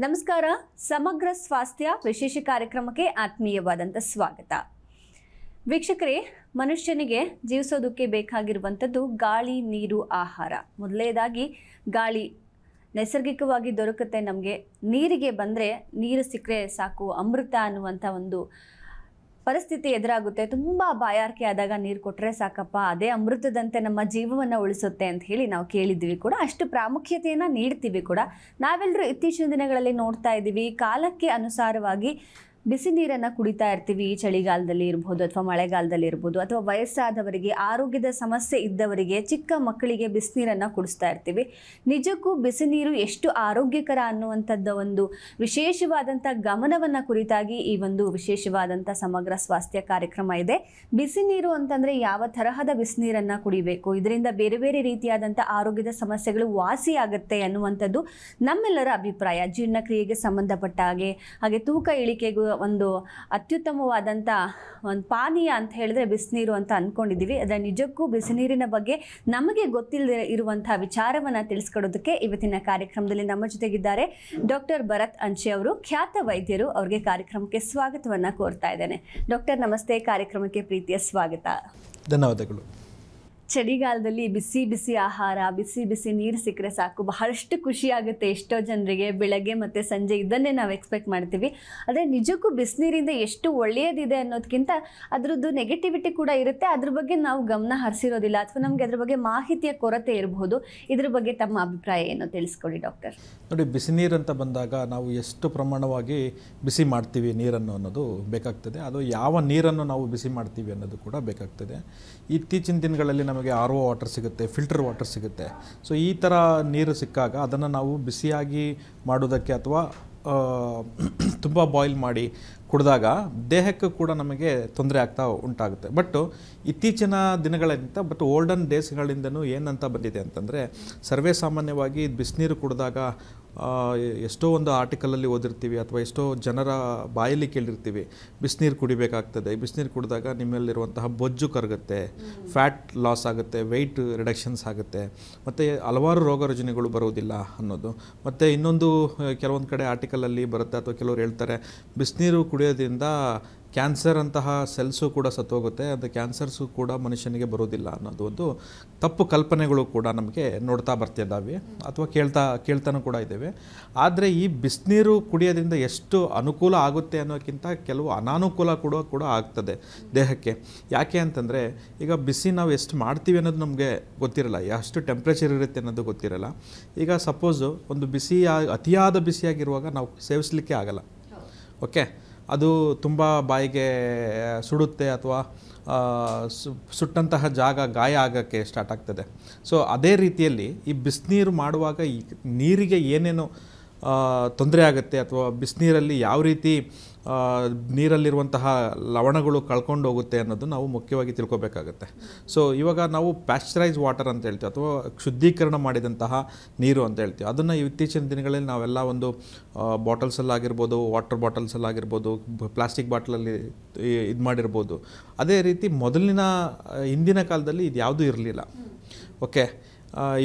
ನಮಸ್ಕಾರ. ಸಮಗ್ರ ಸ್ವಾಸ್ಥ್ಯ ವಿಶೇಷ ಕಾರ್ಯಕ್ರಮಕ್ಕೆ ಆತ್ಮೀಯವಾದಂಥ ಸ್ವಾಗತ. ವೀಕ್ಷಕರೇ, ಮನುಷ್ಯನಿಗೆ ಜೀವಿಸೋದಕ್ಕೆ ಬೇಕಾಗಿರುವಂಥದ್ದು ಗಾಳಿ, ನೀರು, ಆಹಾರ. ಮೊದಲನೇದಾಗಿ ಗಾಳಿ ನೈಸರ್ಗಿಕವಾಗಿ ದೊರಕುತ್ತೆ ನಮಗೆ. ನೀರಿಗೆ ಬಂದರೆ ನೀರು ಸಿಕ್ಕರೆ ಸಾಕು, ಅಮೃತ ಅನ್ನುವಂಥ ಒಂದು ಪರಿಸ್ಥಿತಿ ಎದುರಾಗುತ್ತೆ. ತುಂಬ ಬಾಯಾರಿಕೆ ಆದಾಗ ನೀರು ಕೊಟ್ಟರೆ ಸಾಕಪ್ಪ, ಅದೇ ಅಮೃತದಂತೆ ನಮ್ಮ ಜೀವವನ್ನು ಉಳಿಸುತ್ತೆ ಅಂತ ಹೇಳಿ ನಾವು ಕೇಳಿದ್ದೀವಿ ಕೂಡ, ಅಷ್ಟು ಪ್ರಾಮುಖ್ಯತೆಯನ್ನು ನೀಡ್ತೀವಿ ಕೂಡ. ನಾವೆಲ್ಲರೂ ಇತ್ತೀಚಿನ ದಿನಗಳಲ್ಲಿ ನೋಡ್ತಾ ಇದ್ದೀವಿ, ಕಾಲಕ್ಕೆ ಅನುಸಾರವಾಗಿ ಬಿಸಿ ನೀರನ್ನು ಕುಡಿತಾ ಇರ್ತೀವಿ. ಚಳಿಗಾಲದಲ್ಲಿ ಇರ್ಬೋದು ಅಥವಾ ಮಳೆಗಾಲದಲ್ಲಿ ಇರ್ಬೋದು, ಅಥವಾ ವಯಸ್ಸಾದವರಿಗೆ, ಆರೋಗ್ಯದ ಸಮಸ್ಯೆ ಇದ್ದವರಿಗೆ, ಚಿಕ್ಕ ಮಕ್ಕಳಿಗೆ ಬಿಸಿನೀರನ್ನು ಕುಡಿಸ್ತಾ ಇರ್ತೀವಿ. ನಿಜಕ್ಕೂ ಬಿಸಿ ನೀರು ಎಷ್ಟು ಆರೋಗ್ಯಕರ ಅನ್ನುವಂಥದ್ದು ಒಂದು ವಿಶೇಷವಾದಂಥ ಗಮನವನ್ನು ಕುರಿತಾಗಿ ಈ ಒಂದು ವಿಶೇಷವಾದಂಥ ಸಮಗ್ರ ಸ್ವಾಸ್ಥ್ಯ ಕಾರ್ಯಕ್ರಮ ಇದೆ. ಬಿಸಿ ನೀರು ಅಂತಂದರೆ ಯಾವ ತರಹದ ಬಿಸಿನೀರನ್ನು ಕುಡಿಬೇಕು, ಇದರಿಂದ ಬೇರೆ ಬೇರೆ ರೀತಿಯಾದಂಥ ಆರೋಗ್ಯದ ಸಮಸ್ಯೆಗಳು ವಾಸಿಯಾಗುತ್ತೆ ಅನ್ನುವಂಥದ್ದು ನಮ್ಮೆಲ್ಲರ ಅಭಿಪ್ರಾಯ. ಜೀರ್ಣಕ್ರಿಯೆಗೆ ಸಂಬಂಧಪಟ್ಟ ಹಾಗೆ ತೂಕ ಇಳಿಕೆಗೂ ಒಂದು ಅತ್ಯುತ್ತಮವಾದಂಥ ಒಂದು ಪಾನೀಯ ಅಂತ ಹೇಳಿದ್ರೆ ಬಿಸಿನೀರು ಅಂತ ಅಂದ್ಕೊಂಡಿದ್ದೀವಿ. ಅದರ ನಿಜಕ್ಕೂ ಬಿಸಿನೀರಿನ ಬಗ್ಗೆ ನಮಗೆ ಗೊತ್ತಿಲ್ಲದೆ ಇರುವಂಥ ವಿಚಾರವನ್ನು ತಿಳಿಸ್ಕೊಡೋದಕ್ಕೆ ಇವತ್ತಿನ ಕಾರ್ಯಕ್ರಮದಲ್ಲಿ ನಮ್ಮ ಜೊತೆಗಿದ್ದಾರೆ ಡಾಕ್ಟರ್ ಭರತ್ ಅಂಚೆ ಅವರು, ಖ್ಯಾತ ವೈದ್ಯರು. ಅವರಿಗೆ ಕಾರ್ಯಕ್ರಮಕ್ಕೆ ಸ್ವಾಗತವನ್ನು ಕೋರ್ತಾ ಇದ್ದೇನೆ. ಡಾಕ್ಟರ್ ನಮಸ್ತೆ, ಕಾರ್ಯಕ್ರಮಕ್ಕೆ ಪ್ರೀತಿಯ ಸ್ವಾಗತ. ಧನ್ಯವಾದಗಳು. ಚಳಿಗಾಲದಲ್ಲಿ ಬಿಸಿ ಬಿಸಿ ಆಹಾರ, ಬಿಸಿ ಬಿಸಿ ನೀರು ಸಿಕ್ಕರೆ ಸಾಕು, ಬಹಳಷ್ಟು ಖುಷಿ ಆಗುತ್ತೆ ಎಷ್ಟೋ ಜನರಿಗೆ. ಬೆಳಗ್ಗೆ ಮತ್ತು ಸಂಜೆ ಇದನ್ನೇ ನಾವು ಎಕ್ಸ್ಪೆಕ್ಟ್ ಮಾಡ್ತೀವಿ. ಆದರೆ ನಿಜಕ್ಕೂ ಬಿಸಿನೀರಿಂದ ಎಷ್ಟು ಒಳ್ಳೆಯದಿದೆ ಅನ್ನೋದಕ್ಕಿಂತ ಅದರದ್ದು ನೆಗೆಟಿವಿಟಿ ಕೂಡ ಇರುತ್ತೆ. ಅದ್ರ ಬಗ್ಗೆ ನಾವು ಗಮನ ಹರಿಸಿರೋದಿಲ್ಲ, ಅಥವಾ ನಮಗೆ ಅದ್ರ ಬಗ್ಗೆ ಮಾಹಿತಿಯ ಕೊರತೆ ಇರಬಹುದು. ಇದ್ರ ಬಗ್ಗೆ ತಮ್ಮ ಅಭಿಪ್ರಾಯ ಏನು ತಿಳಿಸ್ಕೊಡಿ ಡಾಕ್ಟರ್. ನೋಡಿ, ಬಿಸಿ ನೀರು ಅಂತ ಬಂದಾಗ ನಾವು ಎಷ್ಟು ಪ್ರಮಾಣವಾಗಿ ಬಿಸಿ ಮಾಡ್ತೀವಿ ನೀರನ್ನು ಅನ್ನೋದು ಬೇಕಾಗ್ತದೆ. ಅದು ಯಾವ ನೀರನ್ನು ನಾವು ಬಿಸಿ ಮಾಡ್ತೀವಿ ಅನ್ನೋದು ಕೂಡ ಬೇಕಾಗ್ತದೆ. ಇತ್ತೀಚಿನ ದಿನಗಳಲ್ಲಿ ನಮಗೆ RO ವಾಟರ್ ಸಿಗುತ್ತೆ, ಫಿಲ್ಟರ್ ವಾಟರ್ ಸಿಗುತ್ತೆ. ಸೊ ಈ ಥರ ನೀರು ಸಿಕ್ಕಾಗ ಅದನ್ನು ನಾವು ಬಿಸಿಯಾಗಿ ಮಾಡೋದಕ್ಕೆ ಅಥವಾ ತುಂಬ ಬಾಯ್ಲ್ ಮಾಡಿ ಕುಡಿದಾಗ ದೇಹಕ್ಕೂ ಕೂಡ ನಮಗೆ ತೊಂದರೆ ಉಂಟಾಗುತ್ತೆ. ಬಟ್ ಇತ್ತೀಚಿನ ದಿನಗಳಿಂದ ಓಲ್ಡನ್ ಡೇಸ್ಗಳಿಂದನೂ ಏನಂತ ಬಂದಿದೆ ಅಂತಂದರೆ, ಸರ್ವೇ ಸಾಮಾನ್ಯವಾಗಿ ಬಿಸಿನೀರು ಕುಡಿದಾಗ ಎಷ್ಟೋ ಒಂದು ಆರ್ಟಿಕಲಲ್ಲಿ ಓದಿರ್ತೀವಿ ಅಥವಾ ಎಷ್ಟೋ ಜನರ ಬಾಯಲ್ಲಿ ಕೇಳಿರ್ತೀವಿ, ಬಿಸಿನೀರು ಕುಡಿಬೇಕಾಗ್ತದೆ, ಬಿಸಿನೀರು ಕುಡಿದಾಗ ನಿಮ್ಮಲ್ಲಿರುವಂತಹ ಬೊಜ್ಜು ಕರಗುತ್ತೆ, ಫ್ಯಾಟ್ ಲಾಸ್ ಆಗುತ್ತೆ, ವೆಯ್ಟ್ ರಿಡಕ್ಷನ್ಸ್ ಆಗುತ್ತೆ, ಮತ್ತು ಹಲವಾರು ರೋಗ ರುಜಿನಗಳು ಬರೋದಿಲ್ಲ ಅನ್ನೋದು. ಮತ್ತು ಇನ್ನೊಂದು ಕೆಲವೊಂದು ಕಡೆ ಆರ್ಟಿಕಲಲ್ಲಿ ಬರುತ್ತೆ, ಅಥವಾ ಕೆಲವರು ಹೇಳ್ತಾರೆ ಬಿಸಿನೀರು ಕುಡಿಯೋದ್ರಿಂದ ಕ್ಯಾನ್ಸರ್ ಅಂತಹ ಸೆಲ್ಸು ಕೂಡ ಸತ್ತೋಗುತ್ತೆ, ಅದು ಕ್ಯಾನ್ಸರ್ಸು ಕೂಡ ಮನುಷ್ಯನಿಗೆ ಬರೋದಿಲ್ಲ ಅನ್ನೋದು ಒಂದು ತಪ್ಪು ಕಲ್ಪನೆಗಳು ಕೂಡ ನಮಗೆ ನೋಡ್ತಾ ಬರ್ತಿದ್ದಾವೆ ಅಥವಾ ಕೇಳ್ತಾನೂ ಕೂಡ ಇದ್ದೇವೆ. ಆದರೆ ಈ ಬಿಸಿನೀರು ಕುಡಿಯೋದ್ರಿಂದ ಎಷ್ಟು ಅನುಕೂಲ ಆಗುತ್ತೆ ಅನ್ನೋಕ್ಕಿಂತ ಕೆಲವು ಅನಾನುಕೂಲ ಕೂಡ ಆಗ್ತದೆ ದೇಹಕ್ಕೆ. ಯಾಕೆ ಅಂತಂದರೆ, ಈಗ ಬಿಸಿ ನಾವು ಎಷ್ಟು ಮಾಡ್ತೀವಿ ಅನ್ನೋದು ನಮಗೆ ಗೊತ್ತಿರಲ್ಲ, ಎಷ್ಟು ಟೆಂಪ್ರೇಚರ್ ಇರುತ್ತೆ ಅನ್ನೋದು ಗೊತ್ತಿರಲ್ಲ. ಈಗ ಸಪೋಸು ಒಂದು ಅತಿಯಾದ ಬಿಸಿಯಾಗಿರುವಾಗ ನಾವು ಸೇವಿಸಲಿಕ್ಕೆ ಆಗಲ್ಲ. ಓಕೆ, ಅದು ತುಂಬ ಬಾಯಿಗೆ ಸುಡುತ್ತೆ ಅಥವಾ ಸುಟ್ಟಂತಹ ಜಾಗ ಗಾಯ ಆಗೋಕ್ಕೆ ಸ್ಟಾರ್ಟ್ ಆಗ್ತದೆ. ಸೊ ಅದೇ ರೀತಿಯಲ್ಲಿ ಈ ಬಿಸಿನೀರು ಮಾಡುವಾಗ ಈ ನೀರಿಗೆ ಏನೇನು ತೊಂದರೆ ಆಗುತ್ತೆ ಅಥವಾ ಬಿಸಿನೀರಲ್ಲಿ ಯಾವ ರೀತಿ ನೀರಲ್ಲಿರುವಂತಹ ಲವಣಗಳು ಕಳ್ಕೊಂಡು ಹೋಗುತ್ತೆ ಅನ್ನೋದು ನಾವು ಮುಖ್ಯವಾಗಿ ತಿಳ್ಕೊಬೇಕಾಗುತ್ತೆ. ಸೊ ಇವಾಗ ನಾವು ಪ್ಯಾಶ್ಚರೈಸ್ ವಾಟರ್ ಅಂತ ಹೇಳ್ತೀವಿ, ಅಥವಾ ಶುದ್ಧೀಕರಣ ಮಾಡಿದಂತಹ ನೀರು ಅಂತ ಹೇಳ್ತೀವಿ. ಅದನ್ನು ಇತ್ತೀಚಿನ ದಿನಗಳಲ್ಲಿ ನಾವೆಲ್ಲ ಒಂದು ಬಾಟಲ್ಸಲ್ಲಾಗಿರ್ಬೋದು, ವಾಟರ್ ಬಾಟಲ್ಸಲ್ಲಾಗಿರ್ಬೋದು, ಪ್ಲಾಸ್ಟಿಕ್ ಬಾಟಲಲ್ಲಿ ಇದು ಮಾಡಿರ್ಬೋದು. ಅದೇ ರೀತಿ ಹಿಂದಿನ ಕಾಲದಲ್ಲಿ ಇದು ಯಾವುದೂ ಇರಲಿಲ್ಲ. ಓಕೆ,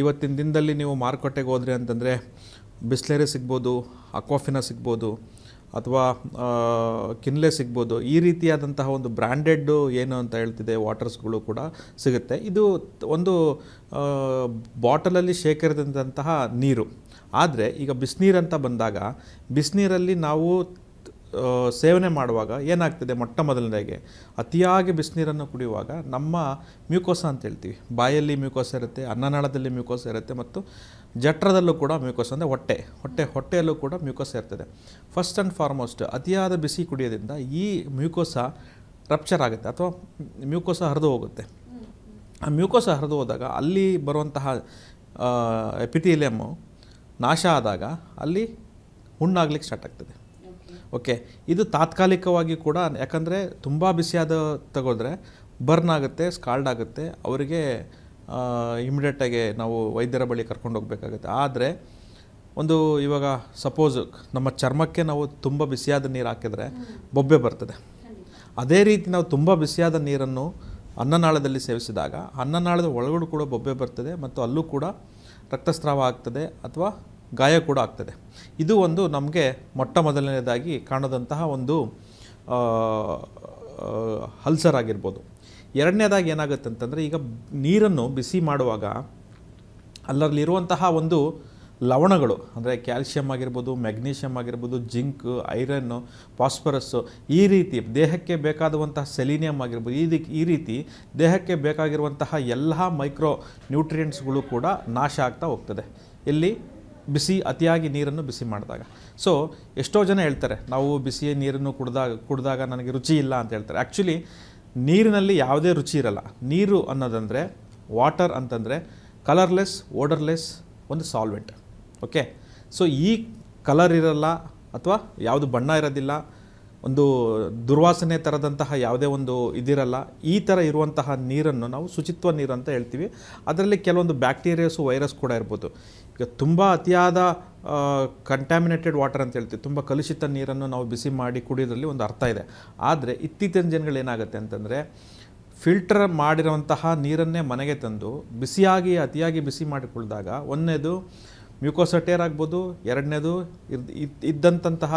ಇವತ್ತಿನ ದಿನದಲ್ಲಿ ನೀವು ಮಾರುಕಟ್ಟೆಗೆ ಹೋದರೆ ಅಂತಂದರೆ ಬಿಸ್ಲೇರಿ ಸಿಗ್ಬೋದು, ಅಕ್ವಾಫಿನಾ ಸಿಗ್ಬೋದು, ಅಥವಾ ಕಿನ್ಲೆ ಸಿಗ್ಬೋದು. ಈ ರೀತಿಯಾದಂತಹ ಒಂದು ಬ್ರ್ಯಾಂಡೆಡ್ ಏನು ಅಂತ ಹೇಳ್ತಿದೆ ವಾಟರ್ಸ್ಗಳು ಕೂಡ ಸಿಗುತ್ತೆ. ಇದು ಒಂದು ಬಾಟಲಲ್ಲಿ ಶೇಖರಿಸಿದಂತಹ ನೀರು. ಆದರೆ ಈಗ ಬಿಸಿನೀರು ಅಂತ ಬಂದಾಗ, ಬಿಸಿನೀರಲ್ಲಿ ನಾವು ಸೇವನೆ ಮಾಡುವಾಗ ಏನಾಗ್ತದೆ, ಮೊದಲನೇದಾಗಿ ಅತಿಯಾಗಿ ಬಿಸಿನೀರನ್ನು ಕುಡಿಯುವಾಗ ನಮ್ಮ ಮ್ಯೂಕೋಸ ಅಂತ ಹೇಳ್ತೀವಿ, ಬಾಯಲ್ಲಿ ಮ್ಯೂಕೋಸ ಇರುತ್ತೆ, ಅನ್ನನಾಳದಲ್ಲಿ ಮ್ಯೂಕೋಸ ಇರುತ್ತೆ, ಮತ್ತು ಜಠರದಲ್ಲೂ ಕೂಡ ಮ್ಯೂಕೋಸ, ಅಂದರೆ ಹೊಟ್ಟೆಯಲ್ಲೂ ಕೂಡ ಮ್ಯೂಕೋಸ ಇರ್ತದೆ. ಫಸ್ಟ್ ಆ್ಯಂಡ್ ಫಾರ್ಮೋಸ್ಟ್ ಅತಿಯಾದ ಬಿಸಿ ಕುಡಿಯೋದ್ರಿಂದ ಈ ಮ್ಯೂಕೋಸ ರಪ್ಚರ್ ಆಗುತ್ತೆ ಅಥವಾ ಮ್ಯೂಕೋಸ ಹರಿದು ಹೋಗುತ್ತೆ. ಆ ಮ್ಯೂಕೋಸ ಹರಿದು ಹೋದಾಗ ಅಲ್ಲಿ ಬರುವಂತಹ ಎಪಿಥೀಲಿಯಮ್ಮು ನಾಶ ಆದಾಗ ಅಲ್ಲಿ ಹುಣ್ಣಾಗ್ಲಿಕ್ಕೆ ಸ್ಟಾರ್ಟ್ ಆಗ್ತದೆ. ಓಕೆ, ಇದು ತಾತ್ಕಾಲಿಕವಾಗಿ ಕೂಡ, ಯಾಕಂದರೆ ತುಂಬ ಬಿಸಿಯಾದ ತಗೋದ್ರೆ ಬರ್ನ್ ಆಗುತ್ತೆ, ಸ್ಕಾಲ್ಡ್ ಆಗುತ್ತೆ, ಅವರಿಗೆ ಇಮಿಡಿಯೇಟಾಗಿ ನಾವು ವೈದ್ಯರ ಬಳಿ ಕರ್ಕೊಂಡು ಹೋಗಬೇಕಾಗುತ್ತೆ. ಆದರೆ ಇವಾಗ ಸಪೋಸ್ ನಮ್ಮ ಚರ್ಮಕ್ಕೆ ನಾವು ತುಂಬ ಬಿಸಿಯಾದ ನೀರು ಹಾಕಿದರೆ ಬೊಬ್ಬೆ ಬರ್ತದೆ. ಅದೇ ರೀತಿ ನಾವು ತುಂಬ ಬಿಸಿಯಾದ ನೀರನ್ನು ಅನ್ನನಾಳದಲ್ಲಿ ಸೇವಿಸಿದಾಗ ಅನ್ನನಾಳದ ಒಳಗಡೆ ಕೂಡ ಬೊಬ್ಬೆ ಬರ್ತದೆ, ಮತ್ತು ಅಲ್ಲೂ ಕೂಡ ರಕ್ತಸ್ರಾವ ಆಗ್ತದೆ ಅಥವಾ ಗಾಯ ಕೂಡ ಆಗ್ತದೆ. ಇದು ಒಂದು ನಮಗೆ ಮೊಟ್ಟ ಮೊದಲನೇದಾಗಿ ಕಾಣೋದಂತಹ ಒಂದು ಅಲ್ಸರ್ ಆಗಿರ್ಬೋದು. ಎರಡನೇದಾಗಿ ಏನಾಗುತ್ತೆ ಅಂತಂದರೆ, ಈಗ ನೀರನ್ನು ಬಿಸಿ ಮಾಡುವಾಗ ಅಲ್ಲಲ್ಲಿರುವಂತಹ ಒಂದು ಲವಣಗಳು ಅಂದರೆ ಕ್ಯಾಲ್ಶಿಯಂ ಆಗಿರ್ಬೋದು, ಮೆಗ್ನೀಷಿಯಮ್ ಆಗಿರ್ಬೋದು, ಜಿಂಕ್, ಐರನ್ನು, ಫಾಸ್ಫರಸ್ಸು, ಈ ರೀತಿ ದೇಹಕ್ಕೆ ಬೇಕಾಗುವಂತಹ ಸೆಲಿನಿಯಮ್ ಆಗಿರ್ಬೋದು, ಈ ರೀತಿ ದೇಹಕ್ಕೆ ಬೇಕಾಗಿರುವಂತಹ ಎಲ್ಲ ಮೈಕ್ರೋ ನ್ಯೂಟ್ರಿಯೆಂಟ್ಸ್ಗಳು ಕೂಡ ನಾಶ ಆಗ್ತಾ ಹೋಗ್ತದೆ ಎಲ್ಲಿ ಅತಿಯಾಗಿ ನೀರನ್ನು ಬಿಸಿ ಮಾಡಿದಾಗ. ಸೊ ಎಷ್ಟೋ ಜನ ಹೇಳ್ತಾರೆ, ನಾವು ಬಿಸಿ ನೀರನ್ನು ಕುಡಿದಾಗ ನನಗೆ ರುಚಿ ಇಲ್ಲ ಅಂತ ಹೇಳ್ತಾರೆ. ಆ್ಯಕ್ಚುಲಿ ನೀರಿನಲ್ಲಿ ಯಾವುದೇ ರುಚಿ ಇರಲ್ಲ. ನೀರು ಅನ್ನೋದಂದರೆ, ವಾಟರ್ ಅಂತಂದರೆ ಕಲರ್ಲೆಸ್, ಓಡರ್ಲೆಸ್ ಒಂದು ಸಾಲ್ವೆಂಟ್. ಓಕೆ, ಸೊ ಈ ಕಲರ್ ಇರಲ್ಲ ಅಥವಾ ಯಾವುದು ಬಣ್ಣ ಇರೋದಿಲ್ಲ, ಒಂದು ದುರ್ವಾಸನೆ ಥರದಂತಹ ಯಾವುದೇ ಒಂದು ಇದಿರಲ್ಲ. ಈ ಥರ ಇರುವಂತಹ ನೀರನ್ನು ನಾವು ಶುಚಿತ್ವ ನೀರು ಅಂತ ಹೇಳ್ತೀವಿ. ಅದರಲ್ಲಿ ಕೆಲವೊಂದು ಬ್ಯಾಕ್ಟೀರಿಯಾಸು, ವೈರಸ್ ಕೂಡ ಇರ್ಬೋದು. ಈಗ ತುಂಬ ಅತಿಯಾದ ಕಂಟ್ಯಾಮಿನೇಟೆಡ್ ವಾಟರ್ ಅಂತ ಹೇಳ್ತೀವಿ, ತುಂಬ ಕಲುಷಿತ ನೀರನ್ನು ನಾವು ಬಿಸಿ ಮಾಡಿ ಕುಡಿಯೋದ್ರಲ್ಲಿ ಒಂದು ಅರ್ಥ ಇದೆ. ಆದರೆ ಇತ್ತೀಚಿನ ಜನಗಳು ಏನಾಗುತ್ತೆ ಅಂತಂದರೆ, ಫಿಲ್ಟರ್ ಮಾಡಿರುವಂತಹ ನೀರನ್ನೇ ಮನೆಗೆ ತಂದು ಅತಿಯಾಗಿ ಬಿಸಿ ಮಾಡಿಕೊಳ್ಳಿದಾಗ ಒಂದನೇದು ಮ್ಯೂಕೋಸಟೇರ್ ಆಗ್ಬೋದು, ಎರಡನೇದು ಇದ್ದಂತಹ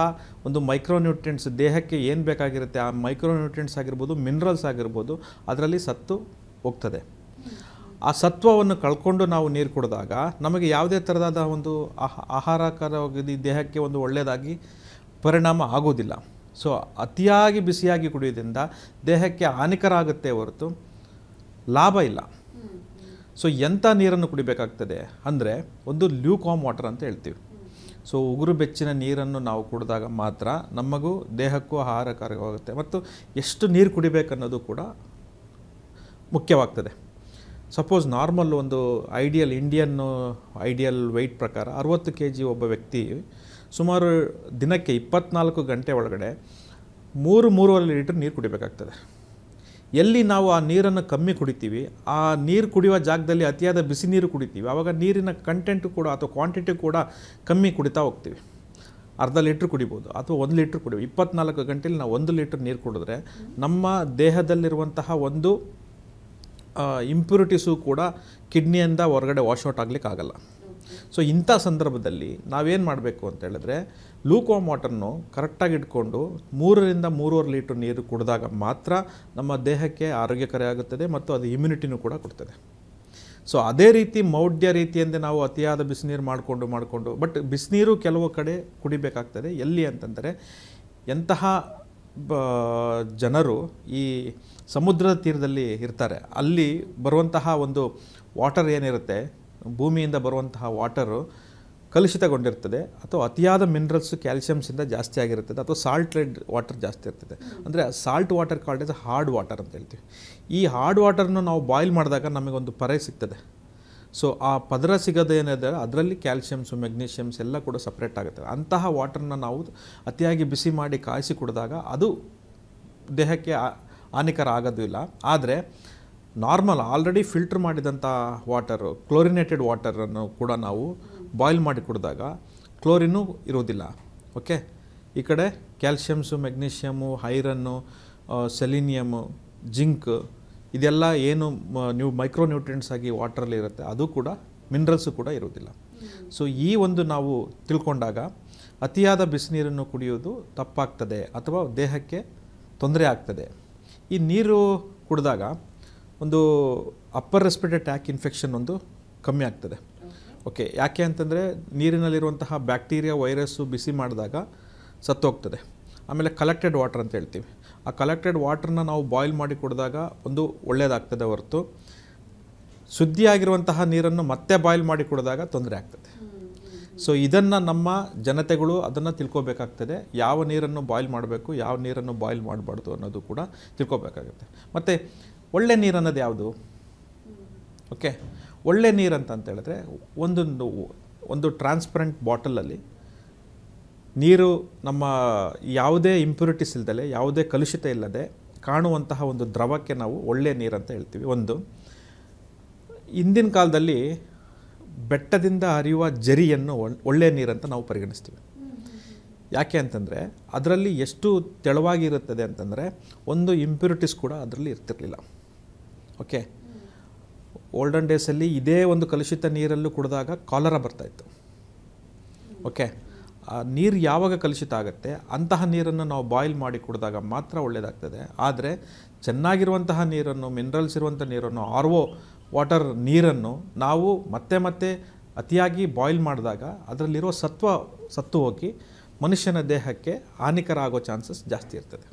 ಒಂದು ಮೈಕ್ರೋನ್ಯೂಟ್ರಿಯೆಂಟ್ಸ್, ದೇಹಕ್ಕೆ ಏನು ಬೇಕಾಗಿರುತ್ತೆ ಆ ಮೈಕ್ರೋನ್ಯೂಟ್ರಿಯೆಂಟ್ಸ್ ಆಗಿರ್ಬೋದು, ಮಿನರಲ್ಸ್ ಆಗಿರ್ಬೋದು, ಅದರಲ್ಲಿ ಸತ್ತು ಹೋಗ್ತದೆ. ಆ ಸತ್ವವನ್ನು ಕಳ್ಕೊಂಡು ನಾವು ನೀರು ಕುಡಿದಾಗ ನಮಗೆ ಯಾವುದೇ ಥರದಾದ ಒಂದು ಆಹಾರಕರವಾಗಿ ದೇಹಕ್ಕೆ ಒಂದು ಒಳ್ಳೆಯದಾಗಿ ಪರಿಣಾಮ ಆಗೋದಿಲ್ಲ. ಸೊ ಅತಿಯಾಗಿ ಬಿಸಿಯಾಗಿ ಕುಡಿಯೋದ್ರಿಂದ ದೇಹಕ್ಕೆ ಹಾನಿಕರ ಆಗುತ್ತೆ ಹೊರತು ಲಾಭ ಇಲ್ಲ. ಸೊ ಎಂಥ ನೀರನ್ನು ಕುಡಿಬೇಕಾಗ್ತದೆ ಅಂದರೆ, ಒಂದು ಲ್ಯೂಕಾಮ್ ವಾಟರ್ ಅಂತ ಹೇಳ್ತೀವಿ. ಸೊ ಉಗುರು ಬೆಚ್ಚಿನ ನೀರನ್ನು ನಾವು ಕುಡಿದಾಗ ಮಾತ್ರ ನಮಗೂ ದೇಹಕ್ಕೂ ಆಹಾರಕಾರಕವಾಗುತ್ತೆ. ಮತ್ತು ಎಷ್ಟು ನೀರು ಕುಡಿಬೇಕನ್ನೋದು ಕೂಡ ಮುಖ್ಯವಾಗ್ತದೆ. ಸಪೋಸ್ ನಾರ್ಮಲ್ ಒಂದು ಐಡಿಯಲ್ ವೆಯ್ಟ್ ಪ್ರಕಾರ 60 kg ಒಬ್ಬ ವ್ಯಕ್ತಿ ಸುಮಾರು ದಿನಕ್ಕೆ 24 ಗಂಟೆ ಒಳಗಡೆ 3-3.5 ಲೀಟರ್ ನೀರು ಕುಡಿಬೇಕಾಗ್ತದೆ. ಎಲ್ಲಿ ನಾವು ಆ ನೀರನ್ನು ಕಮ್ಮಿ ಕುಡಿತೀವಿ, ಆ ನೀರು ಕುಡಿಯುವ ಜಾಗದಲ್ಲಿ ಅತಿಯಾದ ಬಿಸಿ ನೀರು ಕುಡಿತೀವಿ, ಆವಾಗ ನೀರಿನ ಕಂಟೆಂಟು ಕೂಡ ಅಥವಾ ಕ್ವಾಂಟಿಟಿ ಕೂಡ ಕಮ್ಮಿ ಕುಡಿತಾ ಹೋಗ್ತೀವಿ. ಅರ್ಧ ಲೀಟ್ರ್ ಕುಡಿಬೋದು ಅಥವಾ 1 ಲೀಟ್ರ್ ಕುಡಿಬೋದು. 24 ಗಂಟೆಲಿ ನಾವು 1 ಲೀಟ್ರ್ ನೀರು ಕುಡಿದ್ರೆ ನಮ್ಮ ದೇಹದಲ್ಲಿರುವಂತಹ ಒಂದು ಇಂಪ್ಯೂರಿಟೀಸು ಕೂಡ ಕಿಡ್ನಿಯಿಂದ ಹೊರಗಡೆ ವಾಶ್ಔಟ್ ಆಗಲಿಕ್ಕಾಗಲ್ಲ. ಸೊ ಇಂಥ ಸಂದರ್ಭದಲ್ಲಿ ನಾವೇನು ಮಾಡಬೇಕು ಅಂತ ಹೇಳಿದ್ರೆ, ಲೂಕ್ವಾಮ್ ವಾಟರ್ನು ಕರೆಕ್ಟಾಗಿ ಇಟ್ಕೊಂಡು 3-3.5 ಲೀಟ್ರ್ ನೀರು ಕುಡಿದಾಗ ಮಾತ್ರ ನಮ್ಮ ದೇಹಕ್ಕೆ ಆರೋಗ್ಯಕರ ಆಗುತ್ತದೆ ಮತ್ತು ಅದು ಇಮ್ಯುನಿಟಿನೂ ಕೂಡ ಕೊಡ್ತದೆ. ಸೊ ಅದೇ ರೀತಿ ಮೌಢ್ಯ ರೀತಿಯಿಂದ ನಾವು ಅತಿಯಾದ ಬಿಸಿನೀರು ಮಾಡಿಕೊಂಡು ಬಟ್ ಬಿಸಿನೀರು ಕೆಲವು ಕಡೆ ಕುಡಿಬೇಕಾಗ್ತದೆ. ಎಲ್ಲಿ ಅಂತಂದರೆ, ಎಂತಹ ಜನರು ಈ ಸಮುದ್ರದ ತೀರದಲ್ಲಿ ಇರ್ತಾರೆ, ಅಲ್ಲಿ ಬರುವಂತಹ ಒಂದು ವಾಟರ್ ಏನಿರುತ್ತೆ, ಭೂಮಿಯಿಂದ ಬರುವಂತಹ ವಾಟರು ಕಲುಷಿತಗೊಂಡಿರ್ತದೆ ಅಥವಾ ಅತಿಯಾದ ಮಿನರಲ್ಸು, ಕ್ಯಾಲ್ಶಿಯಮ್ಸಿಂದ ಜಾಸ್ತಿ ಆಗಿರ್ತದೆ ಅಥವಾ ಸಾಲ್ಟೆಡ್ ವಾಟರ್ ಜಾಸ್ತಿ ಇರ್ತದೆ. ಅಂದರೆ salt water called as hard water ಅಂತ ಹೇಳ್ತೀವಿ. ಈ ಹಾರ್ಡ್ ವಾಟರ್ನ ನಾವು ಬಾಯ್ಲ್ ಮಾಡಿದಾಗ ನಮಗೊಂದು ಪರೆ ಸಿಗ್ತದೆ. ಸೊ ಆ ಪದರ ಸಿಗೋದೇನಿದೆ ಅದರಲ್ಲಿ ಕ್ಯಾಲ್ಶಿಯಮ್ಸು, ಮೆಗ್ನೀಷಿಯಮ್ಸ್ ಎಲ್ಲ ಕೂಡ ಸಪ್ರೇಟ್ ಆಗುತ್ತೆ. ಅಂತಹ ವಾಟರ್ನ ನಾವು ಅತಿಯಾಗಿ ಬಿಸಿ ಮಾಡಿ ಕಾಯಿಸಿ ಕುಡಿದಾಗ ಅದು ದೇಹಕ್ಕೆ ಹಾನಿಕರ ಆಗೋದಿಲ್ಲ. ಆದರೆ ನಾರ್ಮಲ್ ಆಲ್ರೆಡಿ ಫಿಲ್ಟರ್ ಮಾಡಿದಂಥ ವಾಟರು, ಕ್ಲೋರಿನೇಟೆಡ್ ವಾಟರನ್ನು ಕೂಡ ನಾವು ಬಾಯ್ಲ್ ಮಾಡಿ ಕುಡಿದಾಗ ಕ್ಲೋರಿನು ಇರೋದಿಲ್ಲ. ಓಕೆ, ಈ ಕಡೆ ಕ್ಯಾಲ್ಶಿಯಮ್ಸು, ಮೆಗ್ನೀಷಿಯಮು, ಐರನ್ನು, ಸೆಲಿನಿಯಮು, ಜಿಂಕ್ ಇದೆಲ್ಲ ಏನು ನೀವು ಮೈಕ್ರೋನ್ಯೂಟ್ರಿಯೆಂಟ್ಸ್ ಆಗಿ ವಾಟ್ರಲ್ಲಿ ಇರುತ್ತೆ, ಅದು ಕೂಡ ಮಿನರಲ್ಸು ಕೂಡ ಇರೋದಿಲ್ಲ. ಸೊ ಈ ಒಂದು ನಾವು ತಿಳ್ಕೊಂಡಾಗ ಅತಿಯಾದ ಬಿಸಿನೀರನ್ನು ಕುಡಿಯೋದು ತಪ್ಪಾಗ್ತದೆ ಅಥವಾ ದೇಹಕ್ಕೆ ತೊಂದರೆ ಆಗ್ತದೆ. ಈ ನೀರು ಕುಡಿದಾಗ ಒಂದು ಅಪ್ಪರ್ ರೆಸ್ಪಿರೇಟರಿ ಟ್ರ್ಯಾಕ್ ಇನ್ಫೆಕ್ಷನ್ ಒಂದು ಕಮ್ಮಿ ಆಗ್ತದೆ. ಓಕೆ, ಯಾಕೆ ಅಂತಂದರೆ ನೀರಿನಲ್ಲಿರುವಂತಹ ಬ್ಯಾಕ್ಟೀರಿಯಾ, ವೈರಸ್ಸು ಬಿಸಿ ಮಾಡಿದಾಗ ಸತ್ತೋಗ್ತದೆ. ಆಮೇಲೆ ಕಲೆಕ್ಟೆಡ್ ವಾಟರ್ ಅಂತ ಹೇಳ್ತೀವಿ. ಆ ಕಲೆಕ್ಟೆಡ್ ವಾಟರ್ನ ನಾವು ಬಾಯ್ಲ್ ಮಾಡಿ ಕುಡಿದಾಗ ಒಂದು ಒಳ್ಳೆಯದಾಗ್ತದೆ ಹೊರತು ಶುದ್ಧಿಯಾಗಿರುವಂತಹ ನೀರನ್ನು ಮತ್ತೆ ಬಾಯ್ಲ್ ಮಾಡಿ ಕುಡಿದಾಗ ತೊಂದರೆ ಆಗ್ತದೆ. ಸೊ ಇದನ್ನು ನಮ್ಮ ಜನತೆಗಳು ಅದನ್ನು ತಿಳ್ಕೊಬೇಕಾಗ್ತದೆ. ಯಾವ ನೀರನ್ನು ಬಾಯ್ಲ್ ಮಾಡಬೇಕು, ಯಾವ ನೀರನ್ನು ಬಾಯ್ಲ್ ಮಾಡಬಾರ್ದು ಅನ್ನೋದು ಕೂಡ ತಿಳ್ಕೊಬೇಕಾಗುತ್ತೆ. ಮತ್ತು ಒಳ್ಳೆ ನೀರು ಅನ್ನೋದು ಯಾವುದು? ಓಕೆ, ಒಳ್ಳೆ ನೀರು ಅಂತ ಹೇಳಿದ್ರೆ ಒಂದು ಟ್ರಾನ್ಸ್ಪರೆಂಟ್ ಬಾಟಲಲ್ಲಿ ನೀರು ನಮ್ಮ ಯಾವುದೇ ಇಂಪ್ಯೂರಿಟೀಸ್ ಇಲ್ಲದೆ, ಯಾವುದೇ ಕಲುಷಿತ ಇಲ್ಲದೆ ಕಾಣುವಂತಹ ಒಂದು ದ್ರವಕ್ಕೆ ನಾವು ಒಳ್ಳೆಯ ನೀರು ಅಂತ ಹೇಳ್ತೀವಿ. ಒಂದು ಹಿಂದಿನ ಕಾಲದಲ್ಲಿ ಬೆಟ್ಟದಿಂದ ಹರಿಯುವ ಜರಿಯನ್ನು ಒಳ್ಳೆಯ ನೀರಂತ ನಾವು ಪರಿಗಣಿಸ್ತೀವಿ. ಯಾಕೆ ಅಂತಂದರೆ ಅದರಲ್ಲಿ ಎಷ್ಟು ತೆಳುವಾಗಿರುತ್ತದೆ ಅಂತಂದರೆ ಒಂದು ಇಂಪ್ಯೂರಿಟೀಸ್ ಕೂಡ ಅದರಲ್ಲಿ ಇರ್ತಿರಲಿಲ್ಲ. ಓಕೆ, ಓಲ್ಡನ್ ಡೇಸಲ್ಲಿ ಇದೇ ಒಂದು ಕಲುಷಿತ ನೀರಲ್ಲೂ ಕುಡಿದಾಗ ಕಾಲರ ಬರ್ತಾಯಿತ್ತು. ಓಕೆ, ನೀರು ಯಾವಾಗ ಕಲುಷಿತ ಆಗುತ್ತೆ ಅಂತಹ ನೀರನ್ನು ನಾವು ಬಾಯ್ಲ್ ಮಾಡಿ ಕುಡಿದಾಗ ಮಾತ್ರ ಒಳ್ಳೆಯದಾಗ್ತದೆ. ಆದರೆ ಚೆನ್ನಾಗಿರುವಂತಹ ನೀರನ್ನು, ಮಿನರಲ್ಸ್ ಇರುವಂಥ ನೀರನ್ನು, RO ವಾಟರ್ ನೀರನ್ನು ನಾವು ಮತ್ತೆ ಅತಿಯಾಗಿ ಬಾಯ್ಲ್ ಮಾಡಿದಾಗ ಅದರಲ್ಲಿರೋ ಸತ್ತು ಹೋಗಿ ಮನುಷ್ಯನ ದೇಹಕ್ಕೆ ಹಾನಿಕರ ಆಗೋ ಚಾನ್ಸಸ್ ಜಾಸ್ತಿ ಇರ್ತದೆ.